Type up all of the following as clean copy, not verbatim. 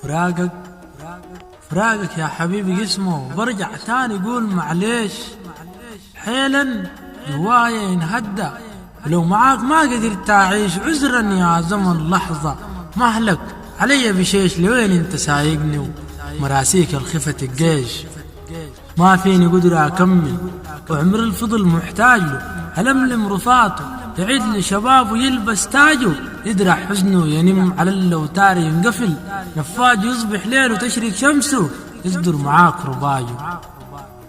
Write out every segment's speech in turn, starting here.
فراقك فراقك يا حبيبي اسمه برجع تاني قول معليش حيلا جوايا ينهدى ولو معاك ما قدرت أعيش عذرا يا زمن لحظة مهلك علي بشيش لوين انت سايقني ومراسيك الخفة الجيش ما فيني قدر أكمل وعمر الفضل محتاج له ألملم رفاته يعيد لشباب ويلبس تاجه يدرع حزنه ينم على اللوتار ينقفل نفاج يصبح ليل وتشرق شمسه يصدر معاك رباجه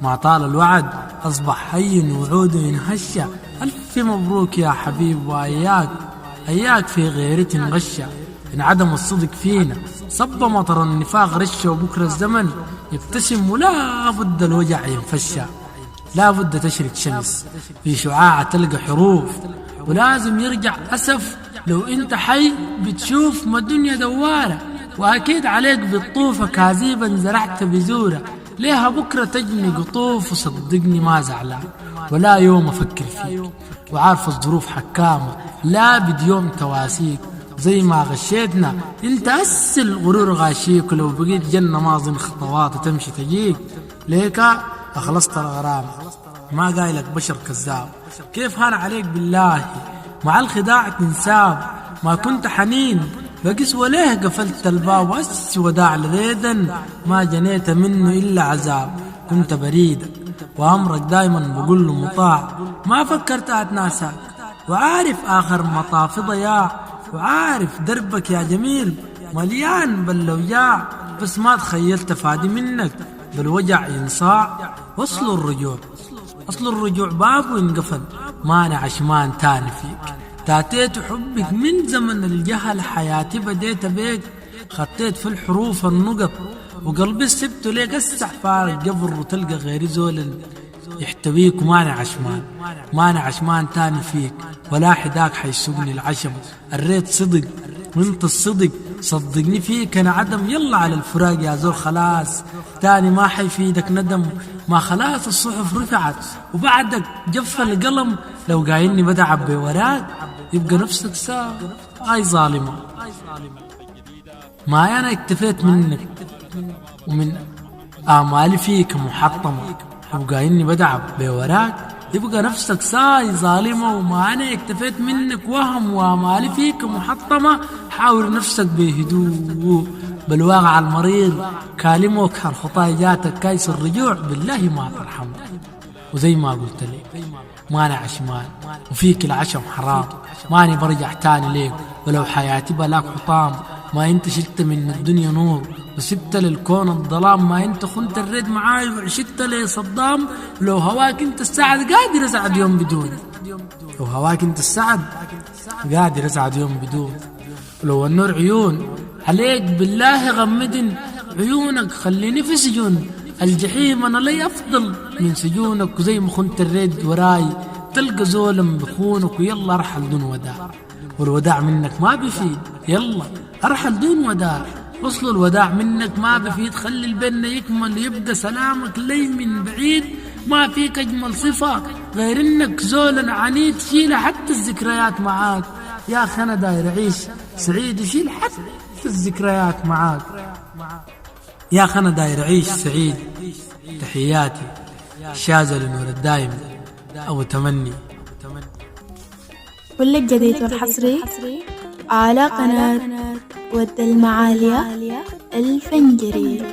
ما طال الوعد أصبح حي وعوده ينهشى ألف مبروك يا حبيب وإياك في غيرتي نغشى إن عدم الصدق فينا صب مطر النفاق رشة وبكرة الزمن يبتسم ولا بد الوجع ينفشى لا بد تشرق شمس في شعاع تلقى حروف ولازم يرجع أسف لو انت حي بتشوف ما الدنيا دوارة وأكيد عليك بالطوفة كاذيبا زرعت بزورة ليها بكرة تجني قطوف وصدقني ما زعلان ولا يوم أفكر فيك وعارف الظروف حكامة لا بد يوم تواسيك زي ما غشيتنا انت أسل غرور غاشيك ولو بقيت جنة ما ظن خطوات تمشي تجيك ليك أخلصت الغرام ما قايلك بشر كذاب كيف هان عليك بالله مع الخداع تنساب ما كنت حنين بقس وليه قفلت الباب وأس وداع لريدا ما جنيت منه إلا عذاب كنت بريدك وأمرك دايما بقول له مطاع ما فكرت أتناساك وعارف آخر مطاف ضياع وعارف دربك يا جميل مليان باللوجاع بس ما تخيلت فادي منك بالوجع ينصاع أصل الرجوع بابه ينقفل مانع عشمان تاني فيك تاتيت حبك من زمن الجهل حياتي بديت بيك خطيت في الحروف النقط وقلبي سبته ليك اسع فارق قبر وتلقى غيري زول يحتويك مانع عشمان تاني فيك ولا حداك حيسوقني العشم الريت صدق وانت الصدق صدقني فيك انا عدم يلا على الفراق يا زول خلاص تاني ما حيفيدك ندم ما خلاص الصحف رفعت وبعدك جف القلم لو قايلني بدعب بوراك يبقى نفسك ساعة هاي ظالمة ما أنا اكتفيت منك ومن آمالي فيك محطمة وقايلني بدعب بوراك يبقى نفسك ساي ظالمة وما أنا اكتفيت منك وهم وآمالي فيك محطمة حاول نفسك بهدوء بالواقع المريض كالموك هالخطايا جاتك كايس الرجوع بالله ما ترحم وزي ما قلت لك مانع عشمان وفيك العشم حرام ماني برجع تاني ليك ولو حياتي بلاك حطام ما انت شلت من الدنيا نور وسبت للكون الظلام ما انت خنت الريد معاي وعشت لي صدام لو هواك انت السعد قادر اسعد يوم بدون لو هواك انت السعد قادر اسعد يوم بدون لو النور عيون عليك بالله غمدن عيونك خليني في سجون الجحيم أنا لي أفضل من سجونك وزي ما خنت الريد وراي تلقى زولم بخونك ويلا أرحل دون وداع والوداع منك ما بيفيد يلا أرحل دون وداع وصل الوداع منك ما بيفيد خلي البن يكمل يبقى سلامك لي من بعيد ما فيك أجمل صفة غير إنك زولا عنيد شيل حتى الذكريات معاك يا أخي أنا داير أعيش سعيد وشيل حتى الذكريات معاك يا أخي أنا داير أعيش سعيد تحياتي شاذة لنور الدايم أو تمني كل الجديد والحصري على قناة ود المعالية الفنجري.